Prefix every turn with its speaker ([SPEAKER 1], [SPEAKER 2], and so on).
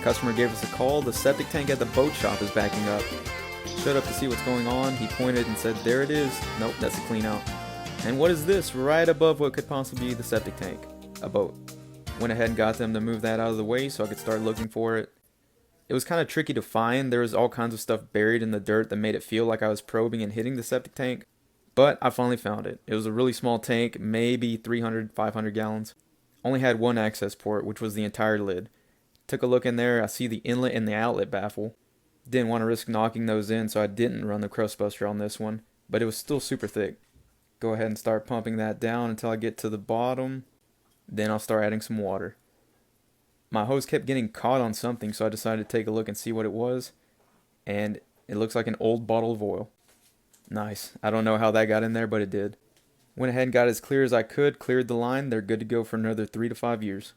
[SPEAKER 1] Customer gave us a call. The septic tank at the boat shop is backing up. Showed up to see what's going on. He pointed and said, there it is. Nope, that's a clean out. And what is this? Right above what could possibly be the septic tank. A boat. Went ahead and got them to move that out of the way so I could start looking for it. It was kind of tricky to find. There was all kinds of stuff buried in the dirt that made it feel like I was probing and hitting the septic tank. But I finally found it. It was a really small tank, maybe 300, 500 gallons. Only had one access port, which was the entire lid. Took a look in there. I see the inlet and the outlet baffle. Didn't want to risk knocking those in, so I didn't run the crust buster on this one. But it was still super thick. Go ahead and start pumping that down until I get to the bottom. Then I'll start adding some water. My hose kept getting caught on something, so I decided to take a look and see what it was. And it looks like an old bottle of oil. Nice. I don't know how that got in there, but it did. Went ahead and got as clear as I could, cleared the line. They're good to go for another 3 to 5 years.